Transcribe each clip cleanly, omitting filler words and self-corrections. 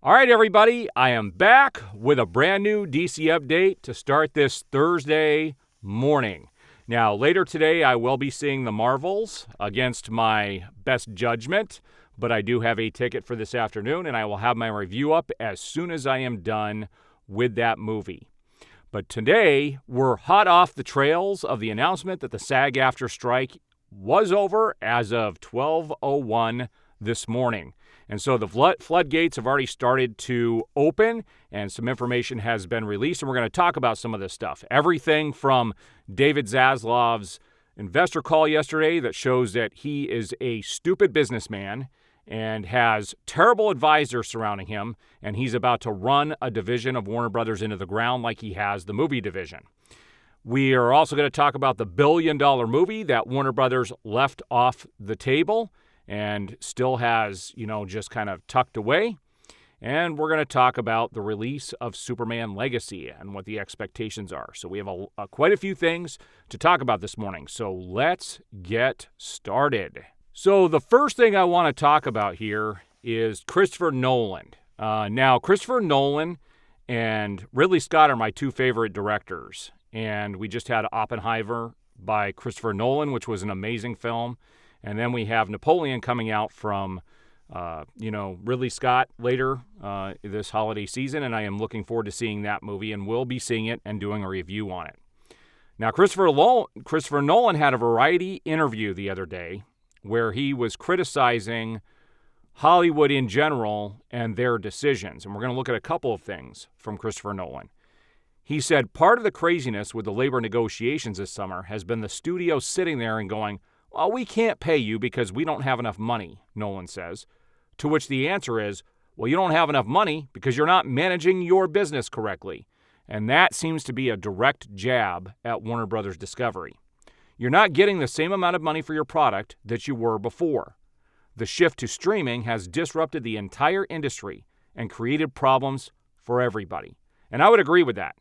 All right, everybody, I am back with a brand new DC update to start this Thursday morning. Now, later today, I will be seeing The Marvels against my best judgment, but I do have a ticket for this afternoon, and I will have my review up as soon as I am done with that movie. But today, we're hot off the trails of the announcement that the Sag Aftra strike was over as of 12:01 this morning. And so the floodgates have already started to open, and some information has been released, and we're going to talk about some of this stuff. Everything from David Zaslav's investor call yesterday that shows that he is a stupid businessman and has terrible advisors surrounding him, and he's about to run a division of Warner Brothers into the ground like he has the movie division. We are also going to talk about the billion-dollar movie that Warner Brothers left off the table and still has, just kind of tucked away. And we're going to talk about the release of Superman Legacy and what the expectations are. So we have quite a few things to talk about this morning. So let's get started. So the first thing I want to talk about here is Christopher Nolan. Now, Christopher Nolan and Ridley Scott are my two favorite directors. And we just had Oppenheimer by Christopher Nolan, which was an amazing film. And then we have Napoleon coming out from, Ridley Scott later this holiday season, and I am looking forward to seeing that movie, and we'll be seeing it and doing a review on it. Now, Christopher Nolan had a Variety interview the other day where he was criticizing Hollywood in general and their decisions, and we're going to look at a couple of things from Christopher Nolan. He said part of the craziness with the labor negotiations this summer has been the studio sitting there and going, well, we can't pay you because we don't have enough money, Nolan says. To which the answer is, well, you don't have enough money because you're not managing your business correctly. And that seems to be a direct jab at Warner Brothers Discovery. You're not getting the same amount of money for your product that you were before. The shift to streaming has disrupted the entire industry and created problems for everybody. And I would agree with that.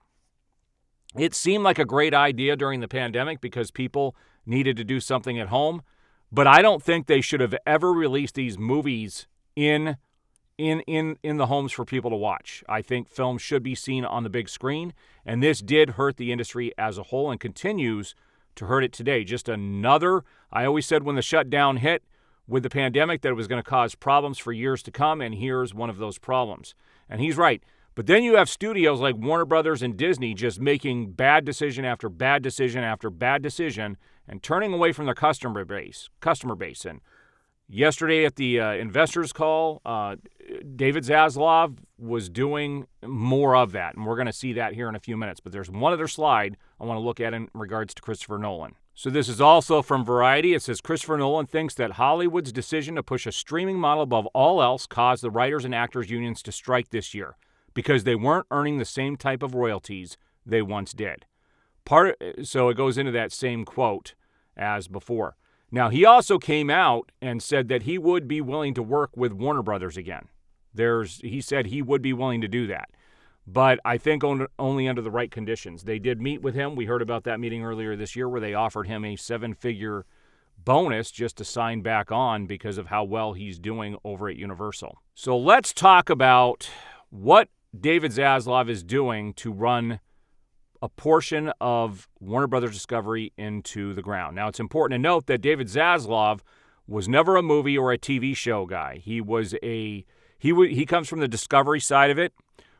It seemed like a great idea during the pandemic because people needed to do something at home, but I don't think they should have ever released these movies in the homes for people to watch. I think films should be seen on the big screen, and this did hurt the industry as a whole and continues to hurt it today. Just another, I always said when the shutdown hit with the pandemic that it was going to cause problems for years to come, and here's one of those problems. And he's right. But then you have studios like Warner Brothers and Disney just making bad decision after bad decision after bad decision and turning away from their customer base. And yesterday at the investors call, David Zaslav was doing more of that, and we're going to see that here in a few minutes. But there's one other slide I want to look at in regards to Christopher Nolan. So this is also from Variety. It says, Christopher Nolan thinks that Hollywood's decision to push a streaming model above all else caused the writers and actors unions to strike this year, because they weren't earning the same type of royalties they once did. So it goes into that same quote as before. Now, he also came out and said that he would be willing to work with Warner Brothers again. He said he would be willing to do that, but I think only under the right conditions. They did meet with him. We heard about that meeting earlier this year where they offered him a 7-figure bonus just to sign back on because of how well he's doing over at Universal. So let's talk about what David Zaslav is doing to run a portion of Warner Brothers Discovery into the ground. Now, it's important to note that David Zaslav was never a movie or a TV show guy. He comes from the Discovery side of it,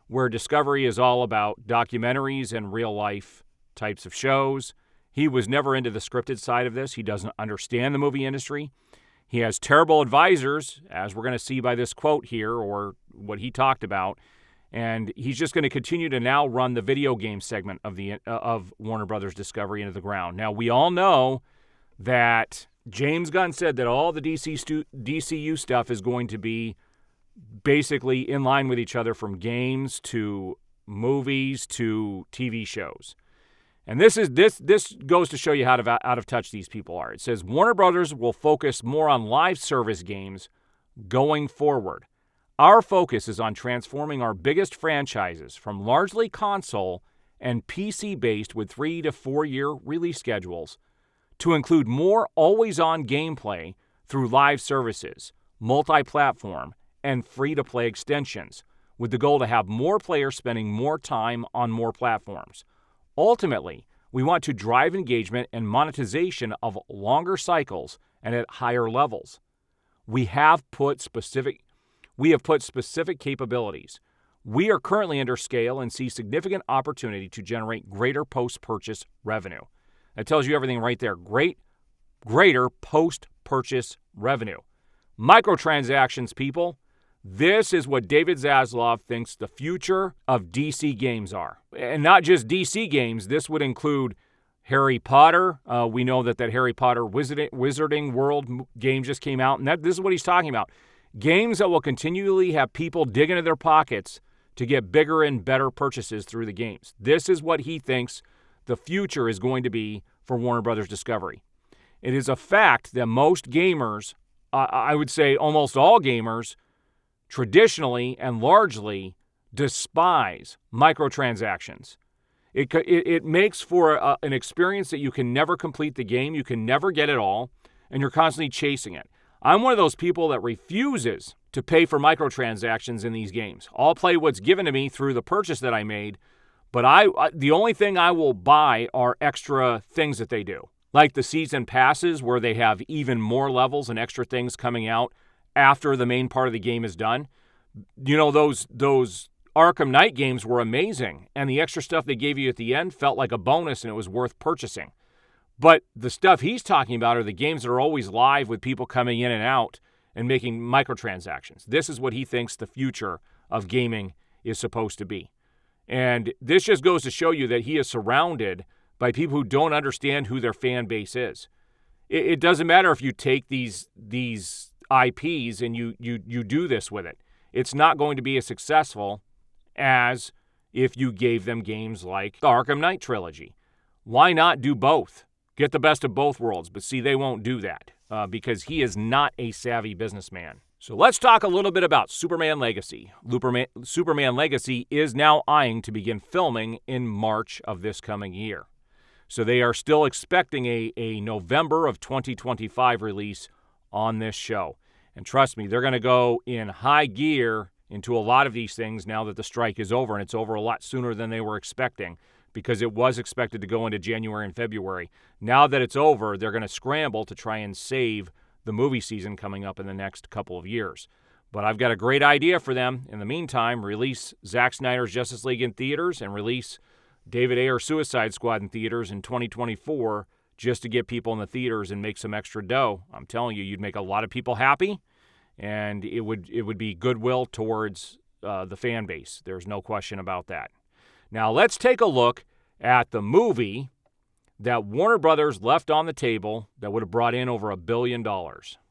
where Discovery is all about documentaries and real-life types of shows. He was never into the scripted side of this. He doesn't understand the movie industry. He has terrible advisors, as we're going to see by this quote here, or what he talked about. And he's just going to continue to now run the video game segment of Warner Brothers Discovery into the ground. Now, we all know that James Gunn said that all the DCU stuff is going to be basically in line with each other, from games to movies to TV shows. And this goes to show you how out of touch these people are. It says Warner Brothers will focus more on live service games going forward. Our focus is on transforming our biggest franchises from largely console and PC-based with 3 to 4 year release schedules to include more always-on gameplay through live services, multi-platform, and free-to-play extensions. with the goal to have more players spending more time on more platforms. Ultimately, we want to drive engagement and monetization of longer cycles and at higher levels. We have put specific capabilities. We are currently under scale and see significant opportunity to generate greater post-purchase revenue. That tells you everything right there. Greater post-purchase revenue. Microtransactions, people. This is what David Zaslav thinks the future of DC games are. And not just DC games. This would include Harry Potter. We know that Harry Potter Wizarding World game just came out, and this is what he's talking about. Games that will continually have people dig into their pockets to get bigger and better purchases through the games. This is what he thinks the future is going to be for Warner Brothers Discovery. It is a fact that most gamers, I would say almost all gamers, traditionally and largely despise microtransactions. It makes for an experience that you can never complete the game, you can never get it all, and you're constantly chasing it. I'm one of those people that refuses to pay for microtransactions in these games. I'll play what's given to me through the purchase that I made, but the only thing I will buy are extra things that they do, like the season passes where they have even more levels and extra things coming out after the main part of the game is done. You know, those Arkham Knight games were amazing, and the extra stuff they gave you at the end felt like a bonus and it was worth purchasing. But the stuff he's talking about are the games that are always live with people coming in and out and making microtransactions. This is what he thinks the future of gaming is supposed to be. And this just goes to show you that he is surrounded by people who don't understand who their fan base is. It doesn't matter if you take these IPs and you do this with it. It's not going to be as successful as if you gave them games like the Arkham Knight trilogy. Why not do both? Get the best of both worlds. But see, they won't do that because he is not a savvy businessman. So let's talk a little bit about Superman Legacy. Superman Legacy is now eyeing to begin filming in March of this coming year. So they are still expecting a November of 2025 release on this show. And trust me, they're going to go in high gear into a lot of these things now that the strike is over, and it's over a lot sooner than they were expecting because it was expected to go into January and February. Now that it's over, they're going to scramble to try and save the movie season coming up in the next couple of years. But I've got a great idea for them. In the meantime, release Zack Snyder's Justice League in theaters and release David Ayer's Suicide Squad in theaters in 2024 just to get people in the theaters and make some extra dough. I'm telling you, you'd make a lot of people happy, and it would be goodwill towards the fan base. There's no question about that. Now, let's take a look at the movie that Warner Brothers left on the table that would have brought in over $1 billion.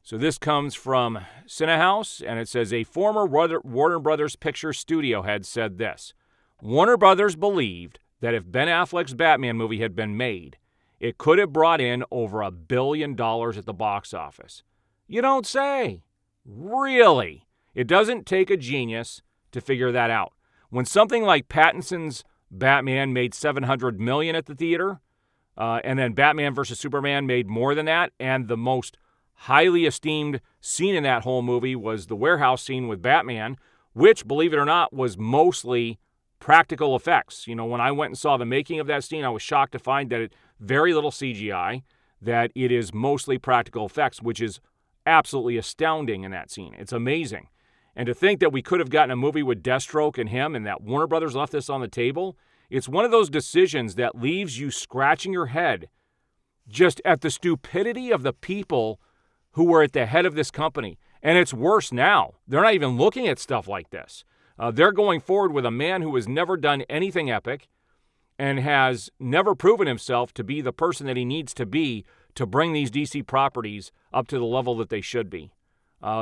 So this comes from Cinehouse, and it says, a former Warner Brothers picture studio head said this: Warner Brothers believed that if Ben Affleck's Batman movie had been made, it could have brought in over $1 billion at the box office. You don't say. Really? It doesn't take a genius to figure that out. When something like Pattinson's Batman made $700 million at the theater, and then Batman vs. Superman made more than that, and the most highly esteemed scene in that whole movie was the warehouse scene with Batman, which, believe it or not, was mostly practical effects. You know, when I went and saw the making of that scene, I was shocked to find that very little CGI, that it is mostly practical effects, which is absolutely astounding in that scene. It's amazing. And to think that we could have gotten a movie with Deathstroke and him and that Warner Brothers left this on the table, it's one of those decisions that leaves you scratching your head just at the stupidity of the people who were at the head of this company. And it's worse now. They're not even looking at stuff like this. They're going forward with a man who has never done anything epic and has never proven himself to be the person that he needs to be to bring these DC properties up to the level that they should be.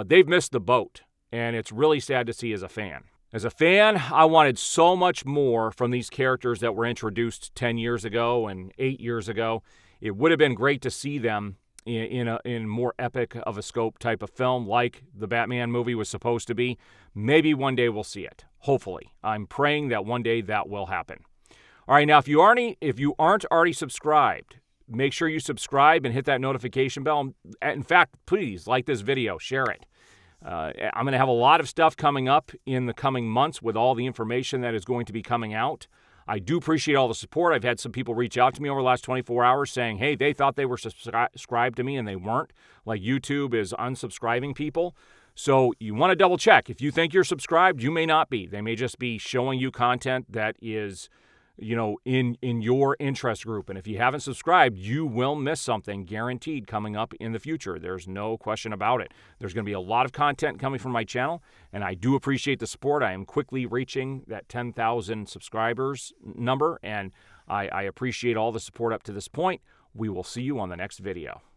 They've missed the boat, and it's really sad to see as a fan. As a fan, I wanted so much more from these characters that were introduced 10 years ago and 8 years ago. It would have been great to see them in more epic of a scope type of film like the Batman movie was supposed to be. Maybe one day we'll see it. Hopefully. I'm praying that one day that will happen. All right, now if you aren't already subscribed, make sure you subscribe and hit that notification bell. In fact, please like this video, share it. I'm going to have a lot of stuff coming up in the coming months with all the information that is going to be coming out. I do appreciate all the support. I've had some people reach out to me over the last 24 hours saying, hey, they thought they were subscribed to me and they weren't. Like YouTube is unsubscribing people. So you want to double check. If you think you're subscribed, you may not be. They may just be showing you content that is, in your interest group. And if you haven't subscribed, you will miss something guaranteed coming up in the future. There's no question about it. There's going to be a lot of content coming from my channel, and I do appreciate the support. I am quickly reaching that 10,000 subscribers number, and I appreciate all the support up to this point. We will see you on the next video.